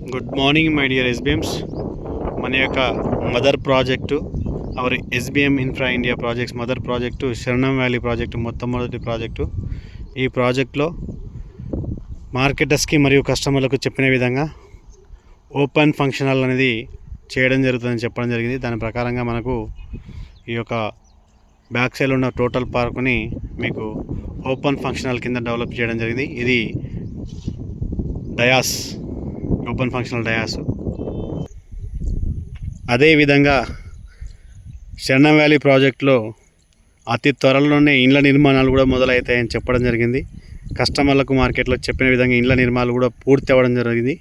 Good morning my dear SBMs. మన యొక్క mother project our SBM infra India projects mother project Saranam valley project మొట్టమొదటి project. ఈ ప్రాజెక్ట్లో మార్కెటర్స్కి మరియు కస్టమర్లకు చెప్పిన విధంగా ఓపెన్ ఫంక్షన్ హాల్ అనేది చేయడం జరుగుతుందని చెప్పడం జరిగింది. దాని ప్రకారంగా మనకు ఈ యొక్క బ్యాక్ సైడ్ ఉన్న టోటల్ పార్క్ని మీకు ఓపెన్ ఫంక్షన్ హాల్ కింద డెవలప్ చేయడం జరిగింది. ఇది డయాస్, ఓపెన్ ఫంక్షనల్ డయాస్. అదేవిధంగా శరణం వ్యాలీ ప్రాజెక్టులో అతి త్వరలోనే ఇండ్ల నిర్మాణాలు కూడా మొదలవుతాయని చెప్పడం జరిగింది. కస్టమర్లకు మార్కెట్లో చెప్పిన విధంగా ఇండ్ల నిర్మాణాలు కూడా పూర్తి అవ్వడం జరిగింది.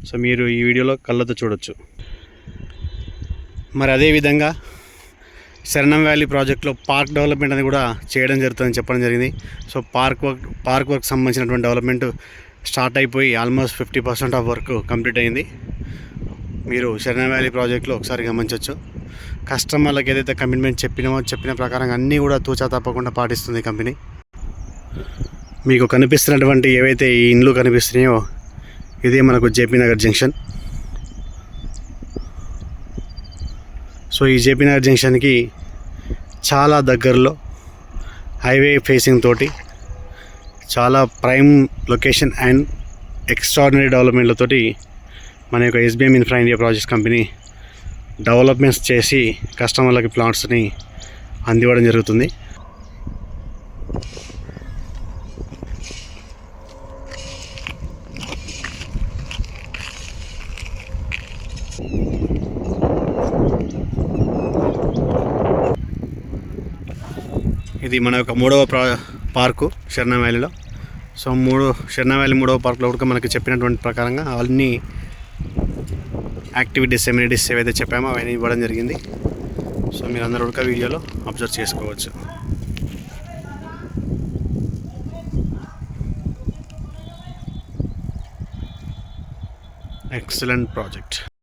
సో మీరు ఈ వీడియోలో కళ్ళతో చూడొచ్చు. మరి అదేవిధంగా శరణం వ్యాలీ ప్రాజెక్టులో పార్క్ డెవలప్మెంట్ అనేది కూడా చేయడం జరుగుతుందని చెప్పడం జరిగింది. సో పార్క్ వర్క్ సంబంధించినటువంటి డెవలప్మెంట్ స్టార్ట్ అయిపోయి ఆల్మోస్ట్ 50% ఆఫ్ వర్క్ కంప్లీట్ అయింది. మీరు శరణం వ్యాలీ ప్రాజెక్టులో ఒకసారి గమనించవచ్చు. కస్టమర్లకు ఏదైతే కమిట్మెంట్ చెప్పిన ప్రకారంగా అన్నీ కూడా తూచా తప్పకుండా పాటిస్తుంది కంపెనీ. మీకు కనిపిస్తున్నటువంటి ఏవైతే ఈ ఇండ్లు కనిపిస్తున్నాయో ఇదే మనకు జేపీ నగర్ జంక్షన్. సో ఈ జేపీ నగర్ జంక్షన్కి చాలా దగ్గరలో హైవే ఫేసింగ్ తోటి చాలా ప్రైమ్ లొకేషన్ అండ్ ఎక్స్ట్రాడినరీ డెవలప్మెంట్లతోటి మన యొక్క SBM infra India projects company developments చేసి కస్టమర్లకి ప్లాట్స్ని అందివ్వడం జరుగుతుంది. ఇది మన యొక్క మూడవ పార్కు శరణం వ్యాలీలో. సో శరణం వ్యాలీ మూడవ పార్కులో కూడా మనకి చెప్పినటువంటి ప్రకారంగా అన్ని యాక్టివిటీస్ ఎమ్యూనిటీస్ ఏవైతే చెప్పామో అవన్నీ ఇవ్వడం జరిగింది. సో మీరు అందరూ కూడా వీడియోలో అబ్జర్వ్ చేసుకోవచ్చు. Excellent project.